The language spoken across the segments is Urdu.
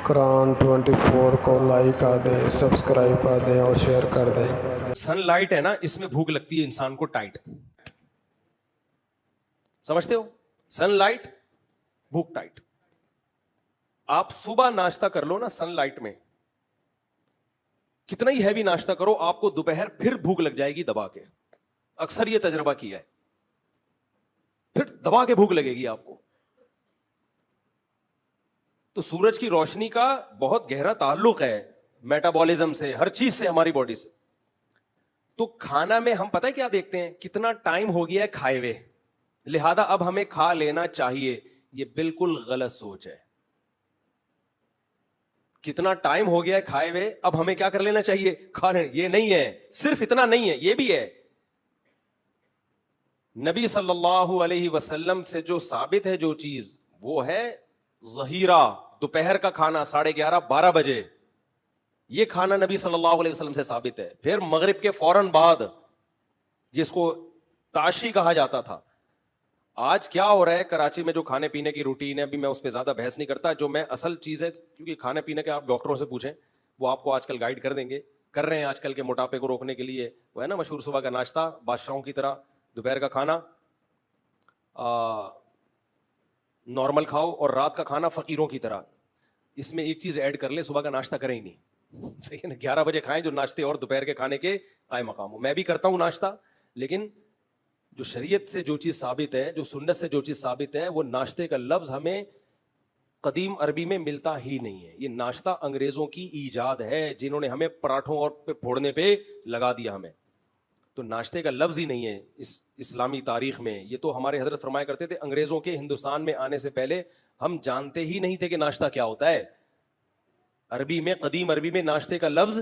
قرآن 24 کو لائک کر دیں، سبسکرائب کر دیں اور شیئر کر دیں۔ سن لائٹ ہے نا، اس میں بھوک لگتی ہے انسان کو ٹائٹ، سمجھتے ہو؟ سن لائٹ بھوک ٹائٹ۔ آپ صبح ناشتہ کر لو نا سن لائٹ میں، کتنا ہی ہیوی ناشتہ کرو، آپ کو دوپہر پھر بھوک لگ جائے گی دبا کے۔ اکثر یہ تجربہ کیا ہے، پھر دبا کے بھوک لگے گی آپ کو۔ تو سورج کی روشنی کا بہت گہرا تعلق ہے میٹابولزم سے، ہر چیز سے، ہماری باڈی سے۔ تو کھانا میں ہم پتہ ہے کیا دیکھتے ہیں، کتنا ٹائم ہو گیا ہے کھائے ہوئے، لہذا اب ہمیں کھا لینا چاہیے۔ یہ بالکل غلط سوچ ہے۔ کتنا ٹائم ہو گیا ہے کھائے ہوئے، اب ہمیں کیا کر لینا چاہیے، کھا لینا۔ یہ نہیں ہے، صرف اتنا نہیں ہے، یہ بھی ہے۔ نبی صلی اللہ علیہ وسلم سے جو ثابت ہے جو چیز، وہ ہے ظہیرہ، دوپہر کا کھانا 11:30 12 بجے، یہ کھانا نبی صلی اللہ علیہ وسلم سے ثابت ہے۔ پھر مغرب کے فوراً بعد، جس کو تاشی کہا جاتا تھا۔ آج کیا ہو رہا ہے کراچی میں، جو کھانے پینے کی روٹین ہے، ابھی میں اس پہ زیادہ بحث نہیں کرتا، جو میں اصل چیز ہے، کیونکہ کھانے پینے کے آپ ڈاکٹروں سے پوچھیں، وہ آپ کو آج کل گائیڈ کر دیں گے، کر رہے ہیں آج کل کے موٹاپے کو روکنے کے لیے۔ وہ ہے نا مشہور صبح کا ناشتہ بادشاہوں کی طرح، دوپہر کا کھانا نارمل کھاؤ، اور رات کا کھانا فقیروں کی طرح۔ اس میں ایک چیز ایڈ کر لے، صبح کا ناشتہ کریں ہی نہیں، صحیح ہے نا؟ 11 بجے کھائیں، جو ناشتے اور دوپہر کے کھانے کے قائم مقام ہو۔ میں بھی کرتا ہوں ناشتہ، لیکن جو شریعت سے جو چیز ثابت ہے، جو سنت سے جو چیز ثابت ہے، وہ ناشتے کا لفظ ہمیں قدیم عربی میں ملتا ہی نہیں ہے۔ یہ ناشتہ انگریزوں کی ایجاد ہے، جنہوں نے ہمیں پراٹھوں اور پہ پھوڑنے پہ لگا دیا ہمیں۔ تو ناشتے کا لفظ ہی نہیں ہے اس اسلامی تاریخ میں۔ یہ تو ہمارے حضرت فرمایا کرتے تھے، انگریزوں کے ہندوستان میں آنے سے پہلے ہم جانتے ہی نہیں تھے کہ ناشتہ کیا ہوتا ہے۔ عربی میں، قدیم عربی میں ناشتے کا لفظ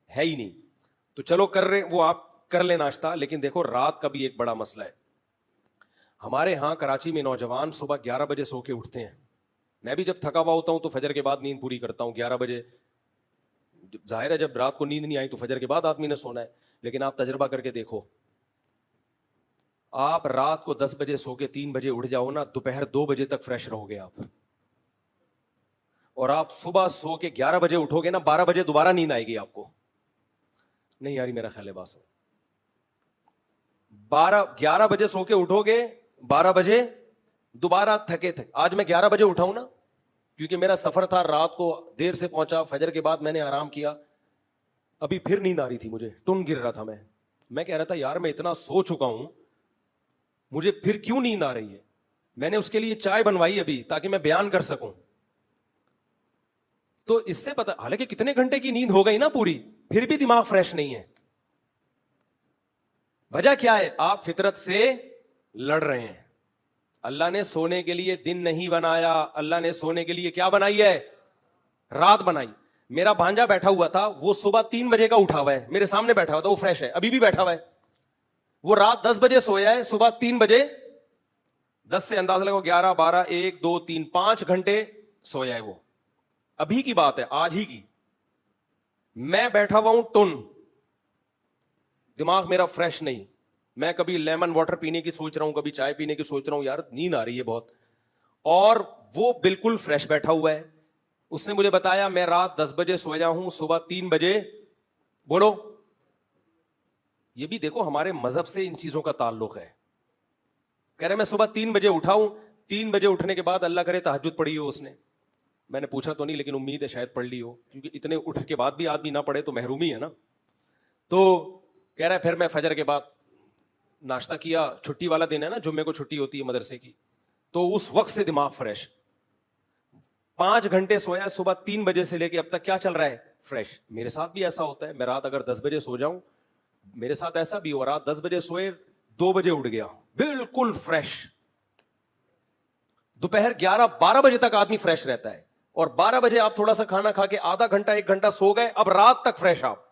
ہے ہی نہیں۔ تو چلو کر رہے، وہ آپ کر لیں ناشتہ، لیکن دیکھو رات کا بھی ایک بڑا مسئلہ ہے۔ ہمارے ہاں کراچی میں نوجوان صبح 11 بجے سو کے اٹھتے ہیں۔ میں بھی جب تھکا ہوا ہوتا ہوں تو فجر کے بعد نیند پوری کرتا ہوں 11 بجے۔ ظاہر ہے جب رات کو نیند نہیں آئی تو فجر کے بعد آدمی نے سونا ہے، لیکن آپ تجربہ کر کے دیکھو، آپ رات کو 10 بجے سو کے 3 بجے اٹھ جاؤ نا، دوپہر 2 بجے تک فریش رہو گے آپ۔ اور آپ صبح سو کے 11 بجے اٹھو گے نا، 12 بجے دوبارہ نیند آئے گی آپ کو۔ نہیں یاری، میرا خیال ہے بات سن، 11 بجے سو کے اٹھو گے، 12 بجے دوبارہ تھکے تھے۔ آج میں 11 بجے اٹھا ہوں نا، کیونکہ میرا سفر تھا، رات کو دیر سے پہنچا، فجر کے بعد میں نے آرام کیا، ابھی پھر نیند آ رہی تھی مجھے، ٹن گر رہا تھا میں کہہ رہا تھا یار میں اتنا سو چکا ہوں، مجھے پھر کیوں نیند آ رہی ہے؟ میں نے اس کے لیے چائے بنوائی ابھی تاکہ میں بیان کر سکوں۔ تو اس سے پتا، حالانکہ کتنے گھنٹے کی نیند ہو گئی نا پوری، پھر بھی دماغ فریش نہیں ہے۔ وجہ کیا ہے؟ آپ فطرت سے لڑ رہے ہیں۔ اللہ نے سونے کے لیے دن نہیں بنایا، اللہ نے سونے کے لیے کیا بنائی ہے؟ رات بنائی۔ میرا بھانجا بیٹھا ہوا تھا، وہ صبح 3 بجے کا اٹھا ہوا ہے، میرے سامنے بیٹھا ہوا تھا، وہ فریش ہے، ابھی بھی بیٹھا ہوا ہے۔ وہ رات 10 بجے سویا ہے، صبح 3 بجے، 10 سے اندازہ لگاؤ 11 12 1 2 3 5 گھنٹے سویا ہے وہ۔ ابھی کی بات ہے، آج ہی کی۔ میں بیٹھا ہوا ہوں ٹن، دماغ میرا فریش نہیں۔ میں کبھی لیمن واٹر پینے کی سوچ رہا ہوں، کبھی چائے پینے کی سوچ رہا ہوں، یار نیند آ رہی ہے بہت۔ اور وہ بالکل فریش بیٹھا ہوا ہے۔ اس نے مجھے بتایا میں رات 10 بجے سویا ہوں، صبح 3 بجے، بولو۔ یہ بھی دیکھو ہمارے مذہب سے ان چیزوں کا تعلق ہے۔ کہہ رہے میں صبح 3 بجے اٹھا ہوں، 3 بجے اٹھنے کے بعد اللہ کرے تہجد پڑھی ہو اس نے، میں نے پوچھا تو نہیں لیکن امید ہے شاید پڑھ لی ہو، کیونکہ اتنے اٹھ کے بعد بھی آدمی نہ پڑھے تو محرومی ہے نا۔ تو کہہ رہا ہے پھر میں فجر کے بعد ناشتہ کیا، چھٹی والا دن ہے نا، جمعے کو چھٹی ہوتی ہے مدرسے کی، تو اس وقت سے دماغ فریش۔ 5 گھنٹے سویا، صبح 3 بجے سے لے کے اب تک کیا چل رہا ہے؟ فریش۔ میرے ساتھ بھی ایسا ہوتا ہے، میں رات اگر 10 بجے سو جاؤں، میرے ساتھ ایسا بھی ہو، رات 10 بجے سوئے 2 بجے اٹھ گیا، بالکل فریش۔ دوپہر 11 12 بجے تک آدمی فریش رہتا ہے، اور 12 بجے آپ تھوڑا سا کھانا کھا کے آدھا گھنٹہ 1 گھنٹہ سو گئے، اب رات تک فریش آپ۔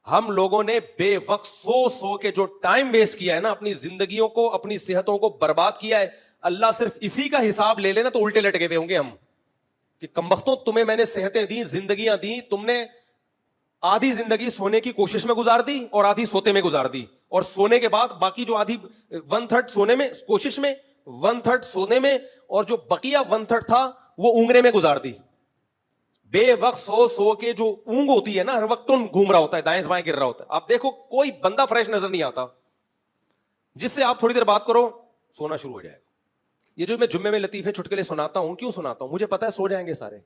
ہم لوگوں نے بے وقت سو کے جو ٹائم ویسٹ کیا ہے نا، اپنی زندگیوں کو، اپنی صحتوں کو برباد کیا ہے، اللہ صرف اسی کا حساب لے لینا تو الٹے لٹکے ہوئے ہوں گے ہم، کہ کمبختوں تمہیں میں نے صحتیں دی، زندگیاں دی، تم نے آدھی زندگی سونے کی کوشش میں گزار دی اور آدھی سوتے میں گزار دی، اور سونے کے بعد باقی جو آدھی 1/3 سونے میں کوشش میں، 1/3 سونے میں، اور جو بقیہ 1/3 تھا وہ اونگنے میں گزار دی۔ بے وقت سو کے جو اونگ ہوتی ہے نا، ہر وقت گھوم رہا ہوتا ہے، دائیں بائیں گر رہا ہوتا ہے. آپ دیکھو کوئی بندہ فریش نظر نہیں آتا. جس سے آپ تھوڑی دیر بات کرو سونا شروع ہو جائے گا. یہ جو میں جمعے میں لطیفے چٹکلے سناتا ہوں، کیوں سناتا ہوں؟ مجھے پتا ہے سو جائیں گے سارے.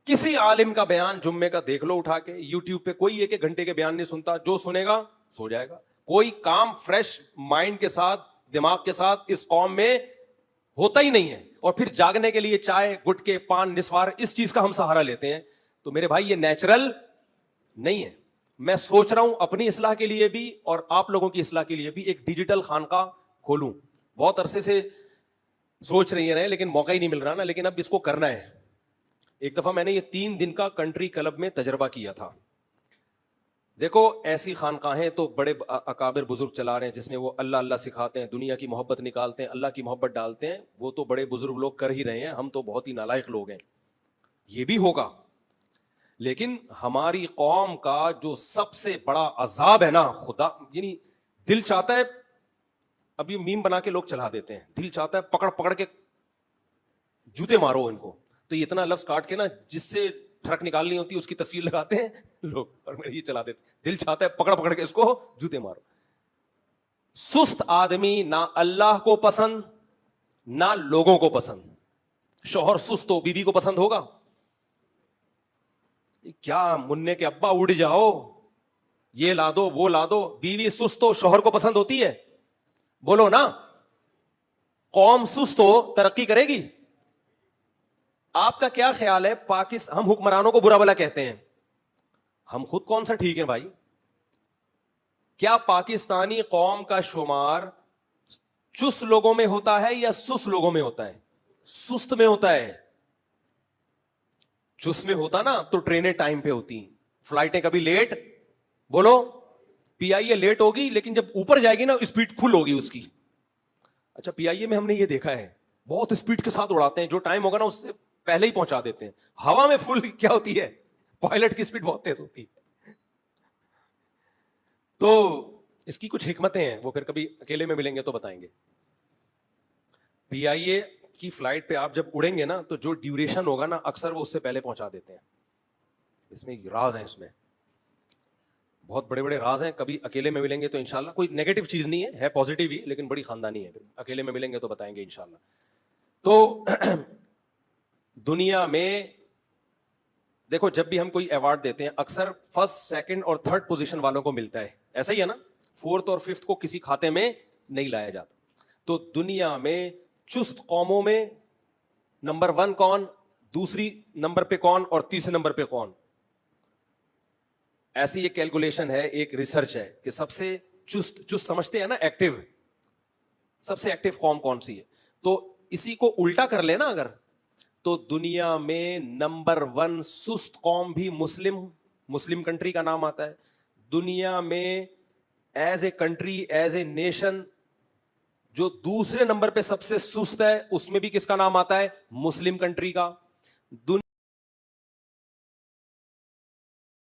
کسی عالم کا بیان جمعے کا دیکھ لو اٹھا کے یوٹیوب پہ، کوئی 1 گھنٹے کے بیان نہیں سنتا، جو سنے گا سو جائے گا. کوئی کام فریش مائنڈ کے ساتھ، دماغ کے ساتھ اس قوم میں ہوتا ہی نہیں ہے. اور پھر جاگنے کے لیے چائے، گٹکے، پان، نسوار، اس چیز کا ہم سہارا لیتے ہیں. تو میرے بھائی یہ نیچرل نہیں ہے. میں سوچ رہا ہوں اپنی اصلاح کے لیے بھی اور آپ لوگوں کی اصلاح کے لیے بھی ایک ڈیجیٹل خانقاہ کھولوں. بہت عرصے سے سوچ رہی ہیں لیکن موقع ہی نہیں مل رہا نا. لیکن اب اس کو کرنا ہے. ایک دفعہ میں نے یہ 3 دن کا کنٹری کلب میں تجربہ کیا تھا. دیکھو ایسی خانقاہیں تو بڑے اکابر بزرگ چلا رہے ہیں جس میں وہ اللہ اللہ سکھاتے ہیں، دنیا کی محبت نکالتے ہیں، اللہ کی محبت ڈالتے ہیں. وہ تو بڑے بزرگ لوگ کر ہی رہے ہیں، ہم تو بہت ہی نالائق لوگ ہیں. یہ بھی ہوگا، لیکن ہماری قوم کا جو سب سے بڑا عذاب ہے نا، خدا یعنی دل چاہتا ہے، اب یہ میم بنا کے لوگ چلا دیتے ہیں، دل چاہتا ہے پکڑ پکڑ کے جوتے مارو ان کو. تو یہ اتنا لفظ کاٹ کے نا جس سے ٹرک نکالنی ہوتی ہے اس کی تصویر لگاتے ہیں لوگ اور میں یہ چلا دیتے. دل چاہتا ہے پکڑ پکڑ کے اس کو جوتے مارو. سست آدمی نہ اللہ کو پسند نہ لوگوں کو پسند. شوہر سست ہو بیوی کو پسند ہوگا؟ کیا مننے کے ابا اڑ جاؤ، یہ لا دو وہ لا دو. بیوی سست ہو شوہر کو پسند ہوتی ہے؟ بولو نا. قوم سست ہو ترقی کرے گی؟ آپ کا کیا خیال ہے؟ ہم حکمرانوں کو برا بلا کہتے ہیں، ہم خود کون سا ٹھیک ہے بھائی؟ کیا پاکستانی قوم کا شمار چست لوگوں میں ہوتا ہے یا سست لوگوں میں ہوتا ہے؟ سست میں ہوتا ہے. چست میں ہوتا نا تو ٹرینیں ٹائم پہ ہوتی، فلائٹیں کبھی لیٹ. بولو پی آئی اے لیٹ ہوگی لیکن جب اوپر جائے گی نا اسپیڈ فل ہوگی اس کی. اچھا پی آئی اے میں ہم نے یہ دیکھا ہے بہت اسپیڈ کے ساتھ اڑاتے ہیں، جو ٹائم ہوگا نا اس سے پہلے ہی پہنچا دیتے ہیں. ہوا میں فل کیا ہوتی ہے؟ پائلٹ کی اسپیڈ بہت تیز ہوتی ہے. تو اس کی کچھ حکمتیں ہیں، وہ پھر کبھی اکیلے میں ملیں گے تو بتائیں گے. پی آئی اے کی فلائٹ پہ آپ جب اڑیں گے نا تو جو ڈیوریشن ہوگا نا اکثر وہ اس سے پہلے پہنچا دیتے ہیں. اس میں راز ہیں، اس میں بہت بڑے بڑے راز ہیں. کبھی اکیلے میں ملیں گے تو انشاءاللہ. کوئی نیگیٹو چیز نہیں ہے پازیٹیو ہی، لیکن بڑی خاندانی ہے. اکیلے میں ملیں گے تو بتائیں گے انشاءاللہ. تو دنیا میں دیکھو جب بھی ہم کوئی ایوارڈ دیتے ہیں اکثر 1st 2nd اور 3rd پوزیشن والوں کو ملتا ہے، ایسا ہی ہے نا. 4th اور 5th کو کسی کھاتے میں نہیں لایا جاتا. تو دنیا میں چست قوموں میں نمبر 1 کون، دوسری نمبر پہ کون اور تیسرے نمبر پہ کون؟ ایسی ایک کیلکولیشن ہے، ایک ریسرچ ہے کہ سب سے چست سمجھتے ہیں نا ایکٹیو، سب سے ایکٹیو قوم کون سی ہے. تو اسی کو الٹا کر لے نا اگر، تو دنیا میں نمبر 1 سست قوم بھی مسلم کنٹری کا نام آتا ہے. دنیا میں as a country, as a nation جو دوسرے نمبر پہ سب سے سست ہے اس میں بھی کس کا نام آتا ہے؟ مسلم کنٹری کا.